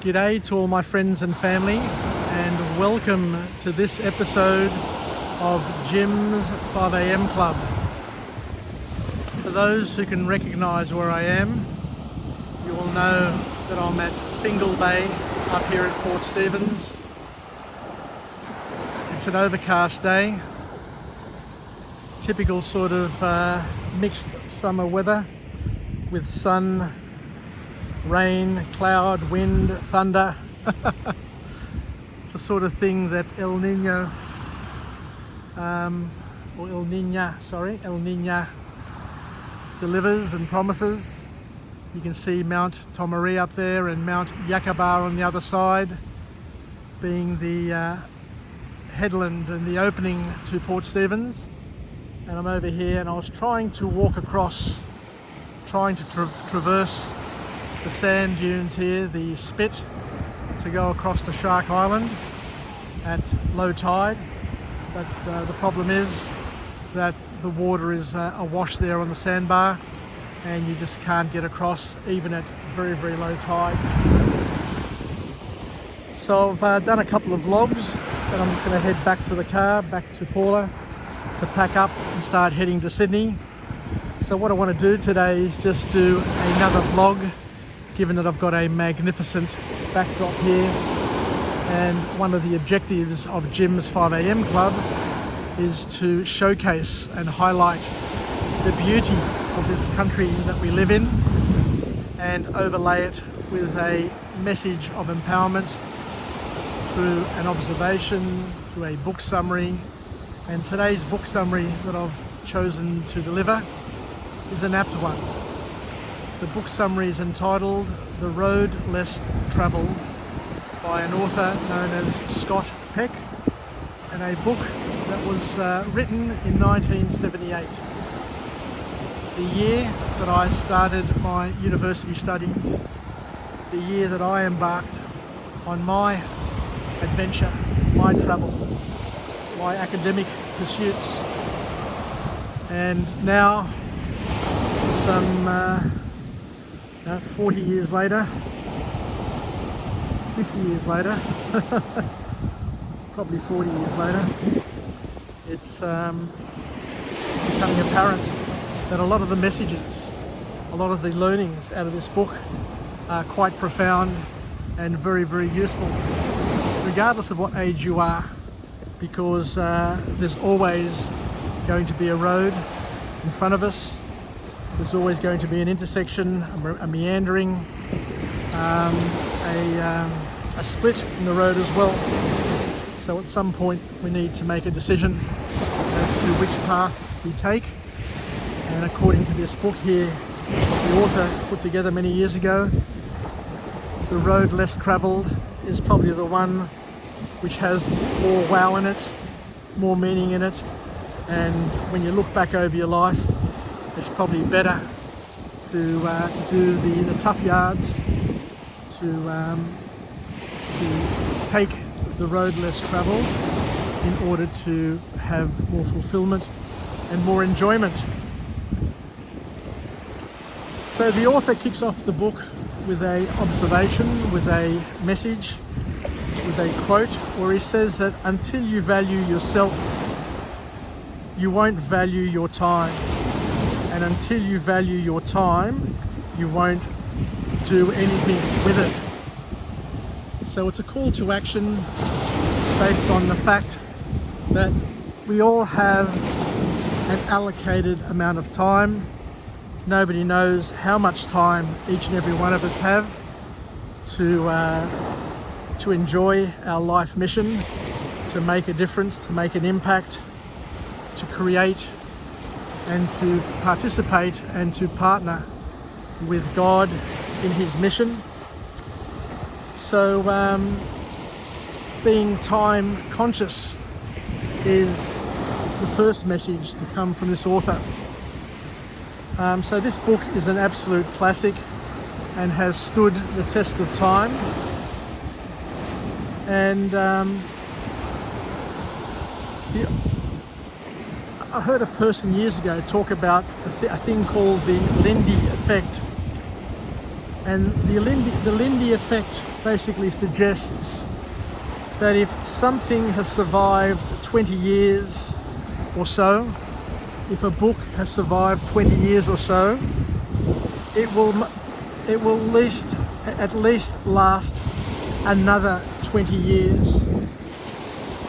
G'day to all my friends and family, and welcome to this episode of Jim's 5am Club. For those who can recognise where I am, you will know that I'm at Fingal Bay up here at Port Stephens. It's an overcast day, typical sort of mixed summer weather with sun, rain, cloud, wind, thunder. It's the sort of thing that El Niño delivers and promises. You can see Mount Tomaree up there and Mount Yakabar on the other side, being the headland and the opening to Port Stephens. And I'm over here, and I was trying to walk across, trying to traverse the sand dunes here, the spit, to go across to Shark Island at low tide. But the problem is that the water is awash there on the sandbar, and you just can't get across even at very, very low tide. So I've done a couple of vlogs, and I'm just going to head back to the car, back to Paula, to pack up and start heading to Sydney. So what I want to do today is just do another vlog, given that I've got a magnificent backdrop here. And one of the objectives of Jim's 5am Club is to showcase and highlight the beauty of this country that we live in, and overlay it with a message of empowerment through an observation, through a book summary. And today's book summary that I've chosen to deliver is an apt one. The book summary is entitled The Road Less Travelled, by an author known as Scott Peck, and a book that was written in 1978, the year that I started my university studies, the year that I embarked on my adventure, my travel, my academic pursuits. And now, some 40 years later, 50 years later, probably 40 years later, it's becoming apparent that a lot of the messages, a lot of the learnings out of this book are quite profound and very, very useful, regardless of what age you are, because there's always going to be a road in front of us. There's always going to be an intersection, a meandering, a split in the road as well. So at some point we need to make a decision as to which path we take. And according to this book here, the author put together many years ago, the road less travelled is probably the one which has more wow in it, more meaning in it. And when you look back over your life, it's probably better to do the tough yards, to take the road less travelled in order to have more fulfillment and more enjoyment. So the author kicks off the book with an observation, with a message, with a quote, where he says that until you value yourself, you won't value your time. And until you value your time, you won't do anything with it. So it's a call to action based on the fact that we all have an allocated amount of time. Nobody knows how much time each and every one of us have to enjoy our life mission, to make a difference, to make an impact, to create and to participate and to partner with God in his mission. So being time conscious is the first message to come from this author. So this book is an absolute classic and has stood the test of time. And I heard a person years ago talk about a thing called the Lindy effect. And the Lindy effect basically suggests that if something has survived 20 years or so, if a book has survived 20 years or so, it will at least last another 20 years.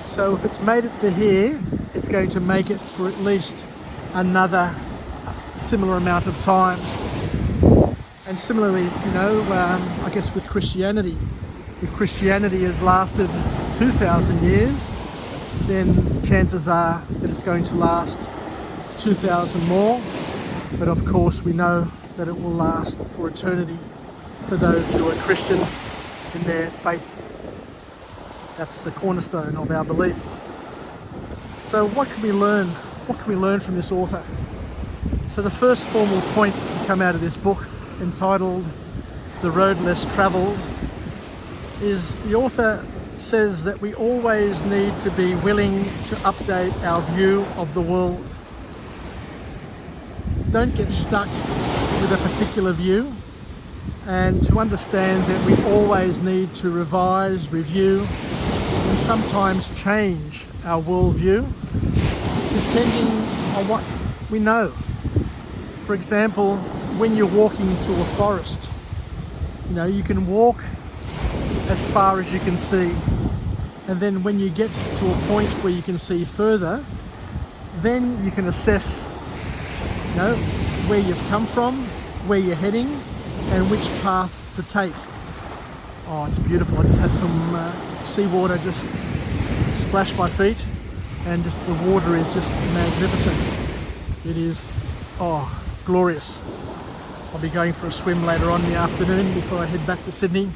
So if it's made it to here, it's going to make it for at least another similar amount of time. And similarly, you know, I guess with Christianity, if Christianity has lasted 2,000 years, then chances are that it's going to last 2,000 more. But of course, we know that it will last for eternity for those who are Christian in their faith. That's the cornerstone of our belief. So what can we learn? What can we learn from this author? So the first formal point to come out of this book, entitled The Road Less Travelled, is the author says that we always need to be willing to update our view of the world. Don't get stuck with a particular view, and to understand that we always need to revise, review, and sometimes change our worldview depending on what we know. For example, when you're walking through a forest, you know, you can walk as far as you can see, and then when you get to a point where you can see further, then you can assess, you know, where you've come from, where you're heading, and which path to take. Oh, it's beautiful. I just had some seawater just splash my feet, and just the water is just magnificent. It is, oh, glorious. I'll be going for a swim later on in the afternoon before I head back to Sydney,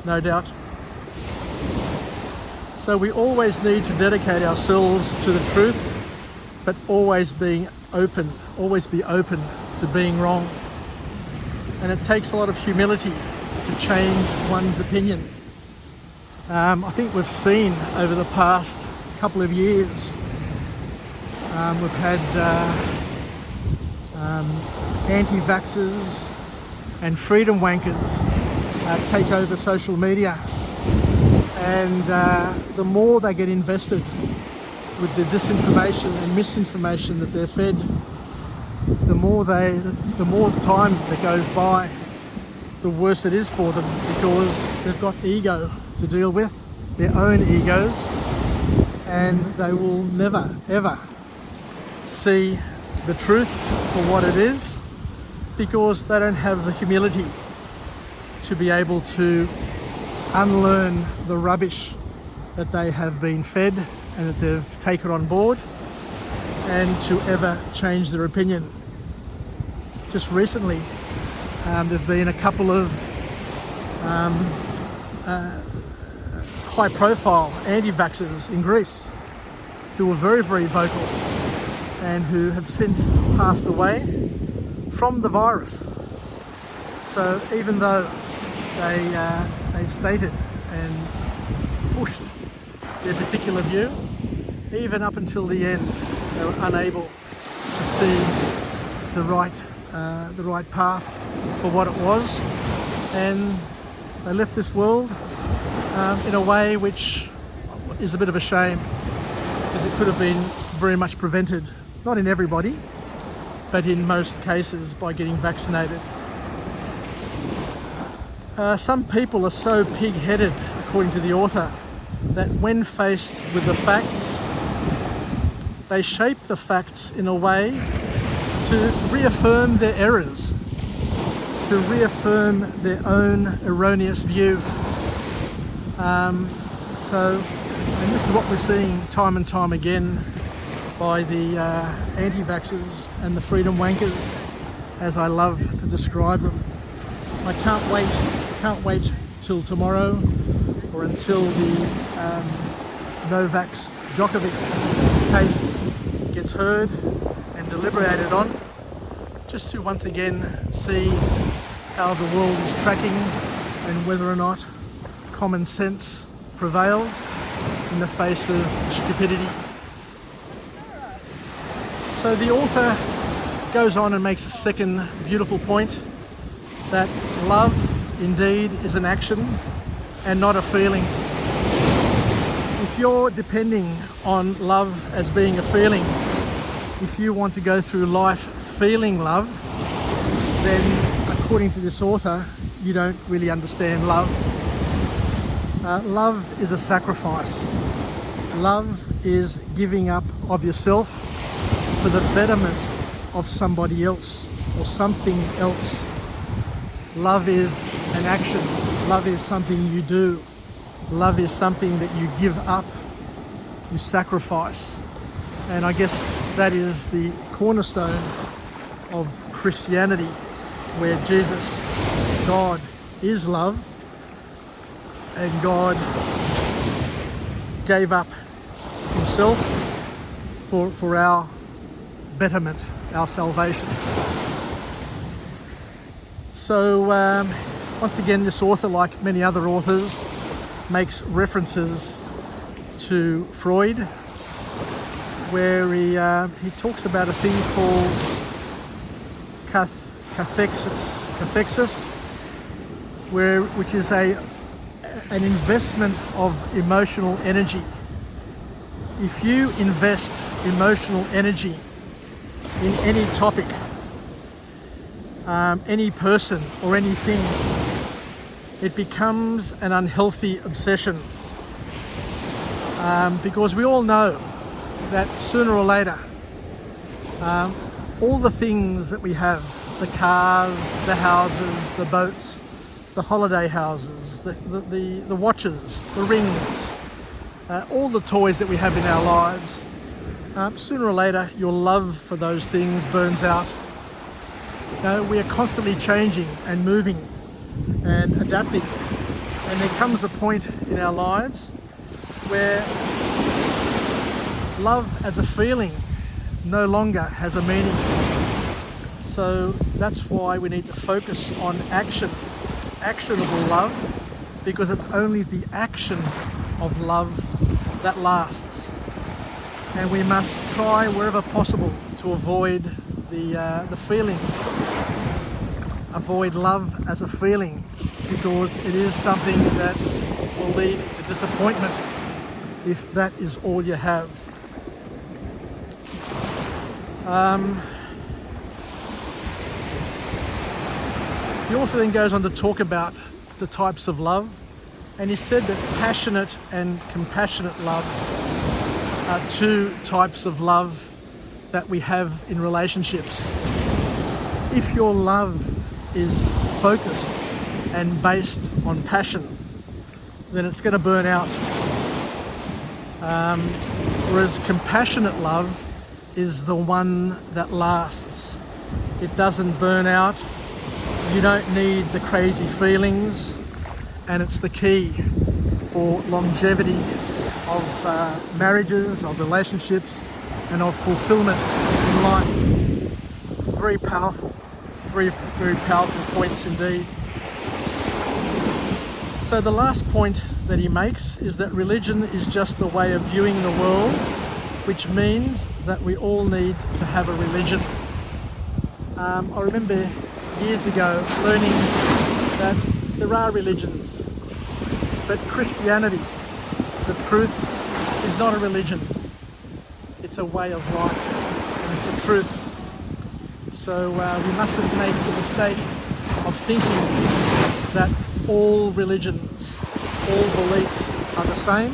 no doubt. So we always need to dedicate ourselves to the truth, but always be open to being wrong. And it takes a lot of humility to change one's opinion. I think we've seen over the past couple of years, we've had anti-vaxxers and freedom wankers take over social media, and the more they get invested with the disinformation and misinformation that they're fed, the more time that goes by, the worse it is for them, because they've got ego to deal with, their own egos, and they will never ever see the truth for what it is, because they don't have the humility to be able to unlearn the rubbish that they have been fed and that they've taken on board, and to ever change their opinion. Just recently, there've been a couple of high-profile anti-vaxxers in Greece who were very, very vocal, and who have since passed away from the virus. So even though they stated and pushed their particular view, even up until the end, they were unable to see the right path for what it was, and they left this world in a way which is a bit of a shame, because it could have been very much prevented, not in everybody, but in most cases, by getting vaccinated. Some people are so pig-headed, according to the author, that when faced with the facts, they shape the facts in a way to reaffirm their errors, to reaffirm their own erroneous view. And this is what we're seeing time and time again by the anti-vaxxers and the freedom wankers, as I love to describe them. I can't wait till tomorrow, or until the Novak Djokovic case gets heard and deliberated on, just to once again see how the world is tracking, and whether or not common sense prevails in the face of stupidity. So the author goes on and makes a second beautiful point, that love indeed is an action and not a feeling. If you're depending on love as being a feeling, if you want to go through life feeling love, then according to this author, you don't really understand love. Love is a sacrifice. Love is giving up of yourself for the betterment of somebody else or something else. Love is an action. Love is something you do. Love is something that you give up, you sacrifice. And I guess that is the cornerstone of Christianity, where Jesus, God, is love, and God gave up himself for our betterment, our salvation. So once again, this author, like many other authors, makes references to Freud, where he talks about a thing called cathexis, which is an investment of emotional energy. If you invest emotional energy in any topic, any person or anything, it becomes an unhealthy obsession. Because we all know that sooner or later, all the things that we have, the cars, the houses, the boats, the holiday houses, the watches, the rings, all the toys that we have in our lives, sooner or later your love for those things burns out. We are constantly changing and moving and adapting, and there comes a point in our lives where love as a feeling no longer has a meaning. So that's why we need to focus on actionable love, because it's only the action of love that lasts. And we must try wherever possible to avoid the feeling. Avoid love as a feeling, because it is something that will lead to disappointment if that is all you have. He also then goes on to talk about the types of love, and he said that passionate and compassionate love are two types of love that we have in relationships. If your love is focused and based on passion, then it's going to burn out. Whereas compassionate love is the one that lasts. It doesn't burn out. You don't need the crazy feelings, and it's the key for longevity of marriages, of relationships, and of fulfillment in life. Very powerful, very, very powerful points indeed. So the last point that he makes is that religion is just a way of viewing the world, which means that we all need to have a religion. I remember years ago learning that there are religions, but Christianity, the truth, is not a religion. It's a way of life, and it's a truth. So we mustn't make the mistake of thinking that all religions, all beliefs are the same.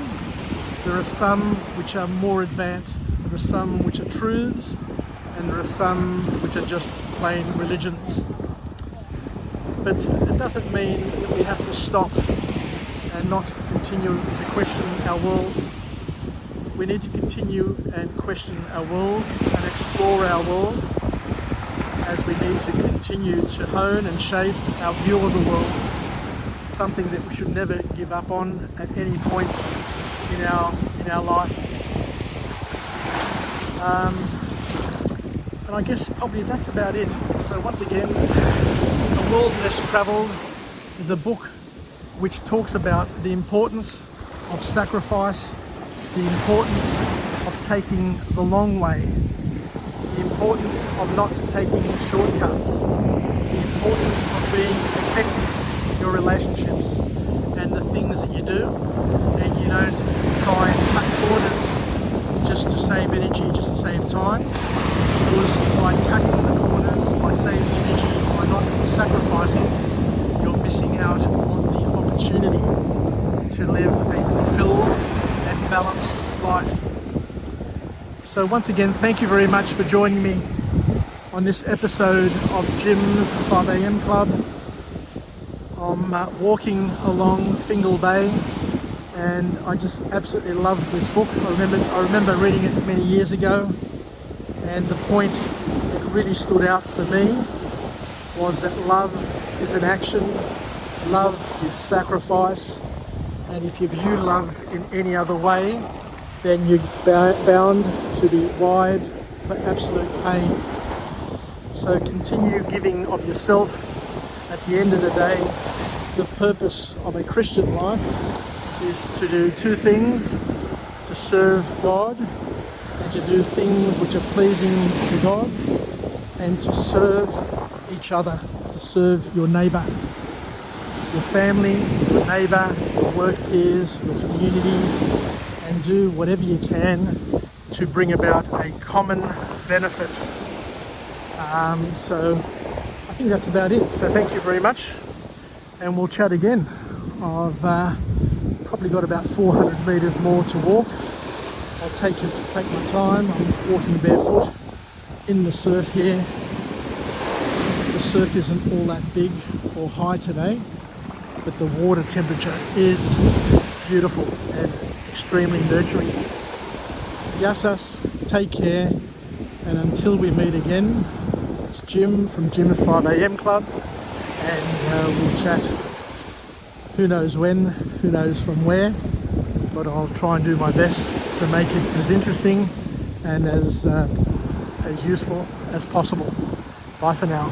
There are some which are more advanced, there are some which are truths, and there are some which are just plain religions. But it doesn't mean that we have to stop and not continue to question our world. We need to continue and question our world and explore our world, as we need to continue to hone and shape our view of the world, something that we should never give up on at any point in our life. And I guess probably that's about it. So once again, The World Less Travelled is a book which talks about the importance of sacrifice, the importance of taking the long way, the importance of not taking shortcuts, the importance of being effective in your relationships and the things that you do, and you don't try and cut corners just to save energy, just to save time, because by cutting the corners, by saving energy, by not sacrificing, you're missing out on the opportunity to live a fulfilled and balanced life. So once again, thank you very much for joining me on this episode of Jim's 5 a.m. Club. I'm walking along Fingal Bay, and I just absolutely love this book. I remember reading it many years ago, and the point that really stood out for me was that love is an action, love is sacrifice, and if you view love in any other way, then you're bound to be wired for absolute pain. So continue giving of yourself. At the end of the day, the purpose of a Christian life is to do two things: to serve God and to do things which are pleasing to God, and to serve each other, to serve your neighbour, your family, your neighbour, your work peers, your community, and do whatever you can to bring about a common benefit. So I think that's about it. So thank you very much, and we'll chat again. I've probably got about 400 metres more to walk. I'll take my time. I'm walking barefoot in the surf here. The surf isn't all that big or high today, but the water temperature is beautiful and extremely nurturing. Yassas, take care, and until we meet again, it's Jim from Jim's 5 a.m. Club, and we'll chat who knows when, who knows from where, but I'll try and do my best to make it as interesting and as useful as possible. Bye for now.